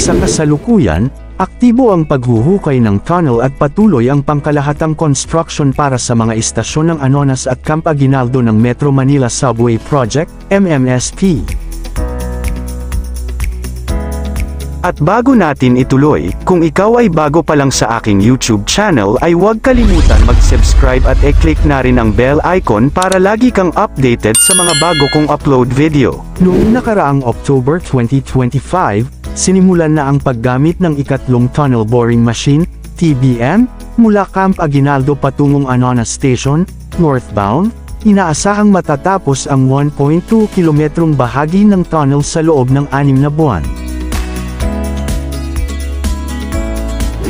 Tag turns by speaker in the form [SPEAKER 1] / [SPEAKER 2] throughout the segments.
[SPEAKER 1] Sa kasalukuyan, aktibo ang paghuhukay ng tunnel at patuloy ang pangkalahatang construction para sa mga istasyon ng Anonas at Camp Aguinaldo ng Metro Manila Subway Project, MMSP. At bago natin ituloy, kung ikaw ay bago pa lang sa aking YouTube channel ay huwag kalimutan mag-subscribe at i-click na rin ang bell icon para lagi kang updated sa mga bago kong upload video. Noong nakaraang October 2025, sinimulan na ang paggamit ng ikatlong tunnel boring machine, TBM, mula Camp Aguinaldo patungong Anonas Station, northbound. Inaasahang matatapos ang 1.2 kilometrong bahagi ng tunnel sa loob ng 6 na buwan.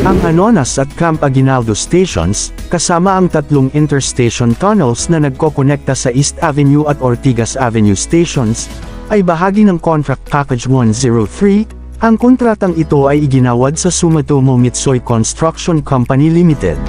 [SPEAKER 1] Ang Anonas at Camp Aguinaldo stations, kasama ang tatlong interstation tunnels na nagkokonekta sa East Avenue at Ortigas Avenue stations, ay bahagi ng Contract Package 103. Ang kontratang ito ay iginawad sa Sumitomo Mitsui Construction Company Limited.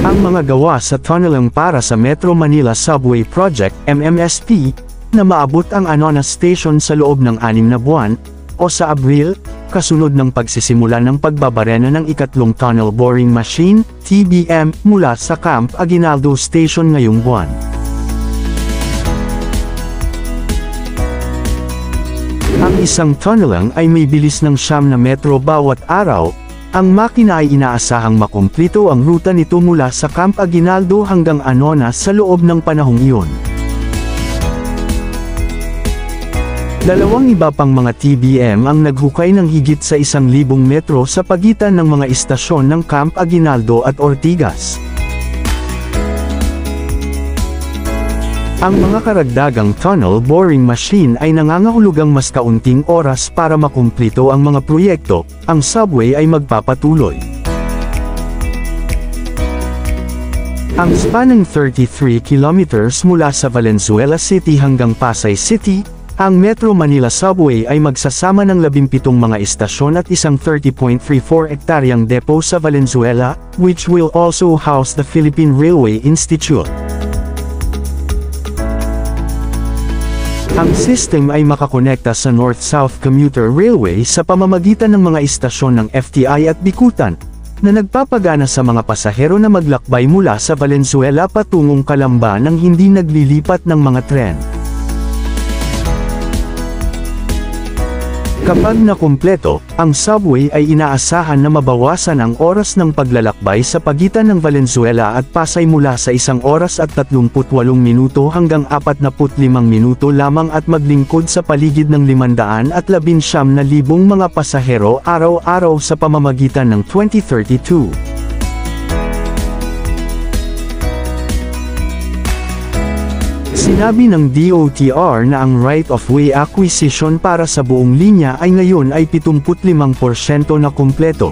[SPEAKER 1] Ang mga gawa sa tunneling para sa Metro Manila Subway Project, MMSP, na maabot ang Anonas Station sa loob ng 6 na buwan, o sa Abril, kasunod ng pagsisimula ng pagbabarena ng ikatlong tunnel boring machine, TBM, mula sa Camp Aguinaldo Station ngayong buwan. Ang isang tunneling ay may bilis ng 9 na metro bawat araw. Ang makina ay inaasahang makumplito ang ruta nito mula sa Camp Aguinaldo hanggang Anonas sa loob ng panahong iyon. Dalawang iba pang mga TBM ang naghukay ng higit sa 1,000 metro sa pagitan ng mga istasyon ng Camp Aguinaldo at Ortigas. Ang mga karagdagang tunnel boring machine ay nangangahulugang mas kaunting oras para makumplito ang mga proyekto. Ang subway ay magpapatuloy. Ang span ng 33 kilometers mula sa Valenzuela City hanggang Pasay City, ang Metro Manila Subway ay magsasama ng 17 mga istasyon at isang 30.34 hektaryang depot sa Valenzuela, which will also house the Philippine Railway Institute. Ang system ay makakonekta sa North-South Commuter Railway sa pamamagitan ng mga istasyon ng FTI at Bikutan, na nagpapagana sa mga pasahero na maglakbay mula sa Valenzuela patungong Calamba nang hindi naglilipat ng mga tren. Kapag nakumpleto, ang subway ay inaasahan na mabawasan ang oras ng paglalakbay sa pagitan ng Valenzuela at Pasay mula sa 1 oras at 38 minuto hanggang 45 minuto lamang at maglingkod sa paligid ng 519,000 mga pasahero araw-araw sa pamamagitan ng 2032. Sinabi ng DOTR na ang right-of-way acquisition para sa buong linya ay ngayon ay 75% na kumpleto.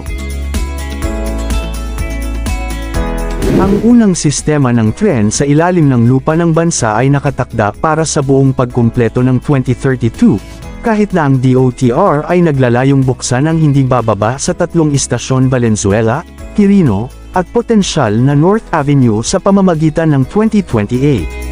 [SPEAKER 1] Ang unang sistema ng tren sa ilalim ng lupa ng bansa ay nakatakda para sa buong pagkumpleto ng 2032, kahit na ang DOTR ay naglalayong buksan ang hindi bababa sa 3 istasyon Valenzuela, Quirino, at potensyal na North Avenue sa pamamagitan ng 2028.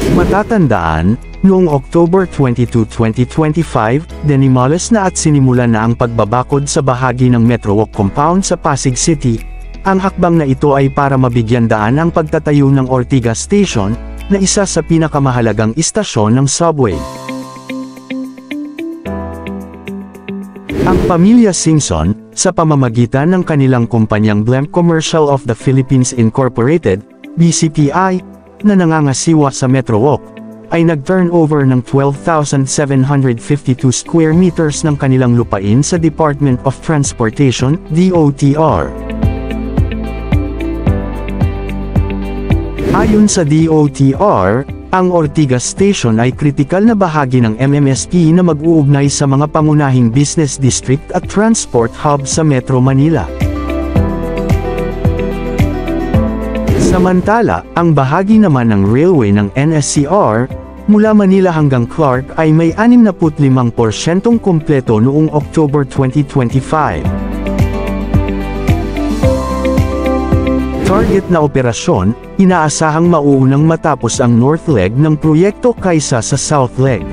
[SPEAKER 1] Matatandaan, noong October 22, 2025, dinimolis na at sinimulan na ang pagbabakod sa bahagi ng Metrowalk compound sa Pasig City. Ang hakbang na ito ay para mabigyan daan ang pagtatayo ng Ortigas Station, na isa sa pinakamahalagang istasyon ng subway. Ang pamilya Singson, sa pamamagitan ng kanilang kumpanyang Blemp Commercial of the Philippines Incorporated, BCPI, na nangangasiwa sa Metrowalk, ay nag-turnover ng 12,752 square meters ng kanilang lupain sa Department of Transportation, DOTR. Ayon sa DOTR, ang Ortigas Station ay kritikal na bahagi ng MMSP na mag-uugnay sa mga pangunahing business district at transport hub sa Metro Manila. Samantala, ang bahagi naman ng railway ng NSCR, mula Manila hanggang Clark ay may 65% kumpleto noong October 2025. target na operasyon, inaasahang mauunang matapos ang North Leg ng proyekto kaysa sa South Leg.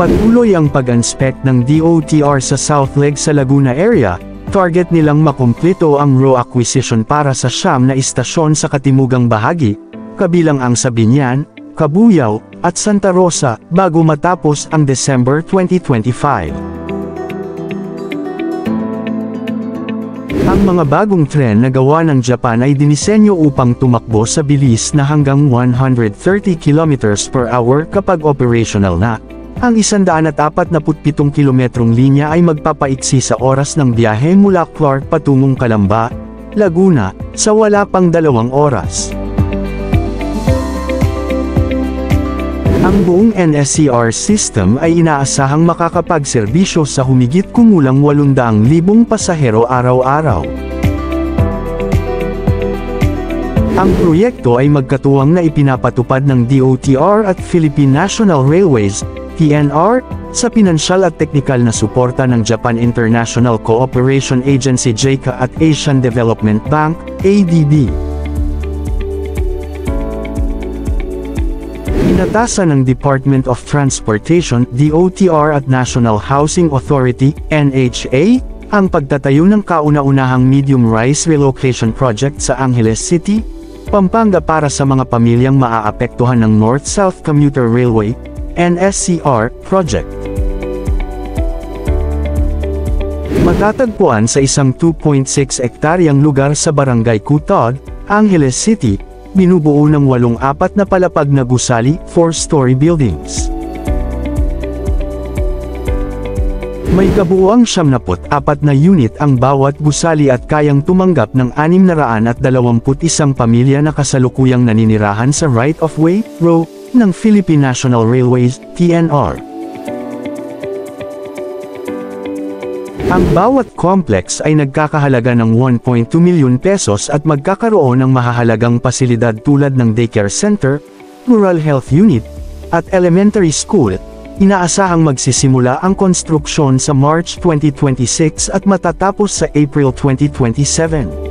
[SPEAKER 1] Patuloy ang pag-inspect ng DOTR sa South Leg sa Laguna area, target nilang makumpleto ang row acquisition para sa 9 na istasyon sa katimugang bahagi, kabilang ang Sabinian, Cabuyao, at Santa Rosa, bago matapos ang December 2025. Ang mga bagong tren na gawa ng Japan ay dinisenyo upang tumakbo sa bilis na hanggang 130 km/h kapag operational na. Ang 147 kilometrong linya ay magpapaiksi sa oras ng biyahe mula Clark patungong Calamba, Laguna, sa wala pang 2 oras. Ang buong NSCR system ay inaasahang makakapagserbisyo sa humigit kumulang 800,000 pasahero araw-araw. Ang proyekto ay magkatuwang na ipinapatupad ng DOTR at Philippine National Railways, PNR, sa pinansyal at teknikal na suporta ng Japan International Cooperation Agency JICA at Asian Development Bank, ADB. Inatasan ng Department of Transportation, DOTR at National Housing Authority, NHA, ang pagtatayo ng kauna-unahang medium-rise relocation project sa Angeles City, Pampanga para sa mga pamilyang maaapektuhan ng North-South Commuter Railway, NSCR, project. Matatagpuan sa isang 2.6 hektaryang lugar sa Barangay Cutod, Angeles City, binubuo ng 84 na palapag na gusali, 4-story buildings. May kabuuang 74 na unit ang bawat gusali at kayang tumanggap ng 621 pamilya na kasalukuyang naninirahan sa right-of-way, row, ng Philippine National Railways, PNR. Ang bawat complex ay nagkakahalaga ng 1.2 milyon pesos at magkakaroon ng mahahalagang pasilidad tulad ng daycare center, rural health unit, at elementary school. Inaasahang magsisimula ang konstruksyon sa March 2026 at matatapos sa April 2027.